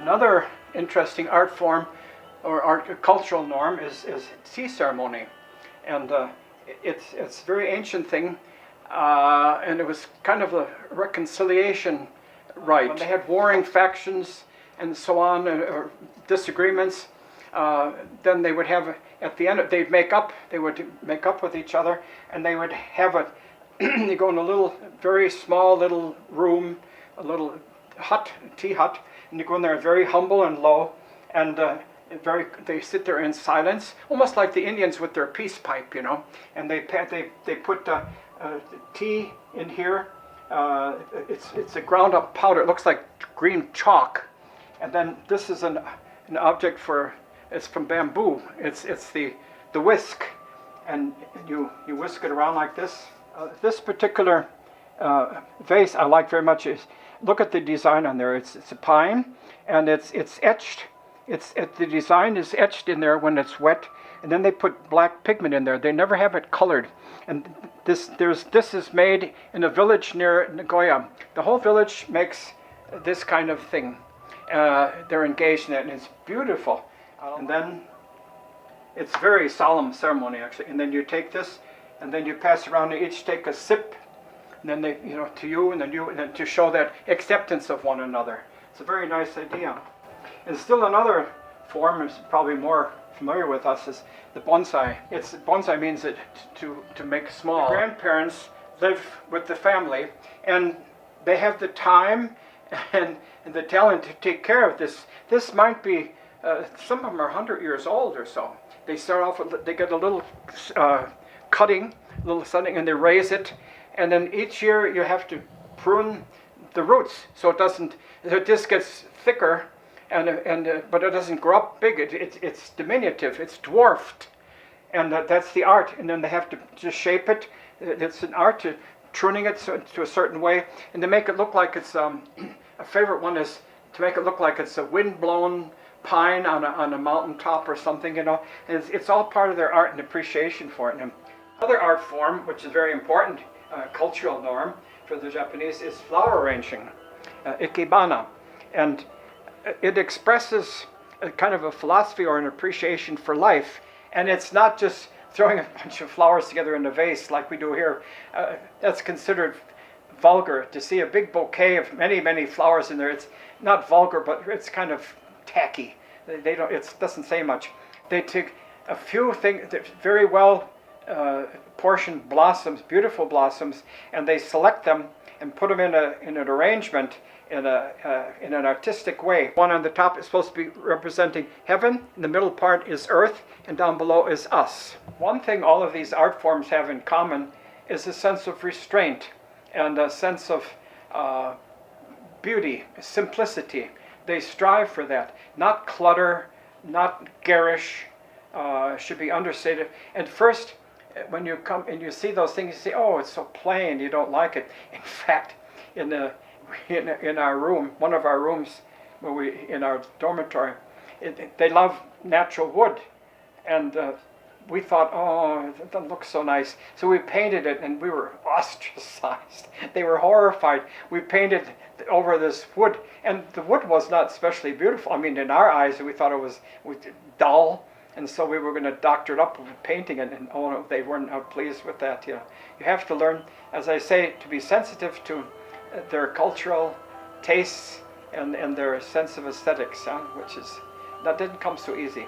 Another interesting art form or art cultural norm is tea ceremony, and it's a very ancient thing, and it was kind of a reconciliation rite. When they had warring factions and so on, or disagreements, then they would have, at the end, they would make up with each other, and they would have a, you go in a little, very small little room, a little hut, tea hut, and you go in there very humble and low, and they sit there in silence, almost like the Indians with their peace pipe, you know, and they put tea in here. It's a ground up powder. It looks like green chalk, and then this is an object it's from bamboo. It's the whisk, and you whisk it around like this. This particular vase I like very much. Look at the design on there. It's a pine, and it's etched. The design is etched in there when it's wet, and then they put black pigment in there. They never have it colored. And this is made in a village near Nagoya. The whole village makes this kind of thing. They're engaged in it, and it's beautiful. And then it's very solemn ceremony, actually. And then you take this, and then you pass around. And each take a sip, and then they, you know, to you, and then to show that acceptance of one another. It's a very nice idea. And still another form is probably more familiar with us is the bonsai. Bonsai means to make small. The grandparents live with the family, and they have the time and the talent to take care of this. This might be, some of them are 100 years old or so. They start off with, they get a little cutting, a little something, and they raise it, and then each year you have to prune the roots so it just gets thicker. But it doesn't grow up big. It's diminutive. It's dwarfed, and that's the art. And then they have to just shape it. It's an art to pruning it to a certain way, and to make it look like it's a favorite one is to make it look like it's a wind-blown pine on a mountaintop or something. You know, and it's all part of their art and appreciation for it. And another art form, which is very important, cultural norm for the Japanese, is flower arranging, IKEBANA, and it expresses a kind of a philosophy or an appreciation for life, and it's not just throwing a bunch of flowers together in a vase like we do here. That's considered vulgar. To see a big bouquet of many flowers in there, it's not vulgar, but it's kind of tacky. It doesn't say much. They take a few things, very well portioned blossoms, beautiful blossoms, and they select them and put them in an arrangement in an artistic way. One on the top is supposed to be representing heaven, and the middle part is earth, and down below is us. One thing all of these art forms have in common is a sense of restraint and a sense of beauty, simplicity. They strive for that. Not clutter, not garish, should be understated. And first, when you come and you see those things, you say, oh, it's so plain, you don't like it. In fact, in our room, one of our rooms, in our dormitory, they love natural wood, and we thought, oh, it doesn't look so nice. So we painted it, and we were ostracized. They were horrified. We painted over this wood, and the wood was not especially beautiful. I mean, in our eyes, we thought it was dull, and so we were going to doctor it up with painting it, and oh no, they weren't pleased with that. You know, you have to learn, as I say, to be sensitive to their cultural tastes and their sense of aesthetics, which that didn't come so easy.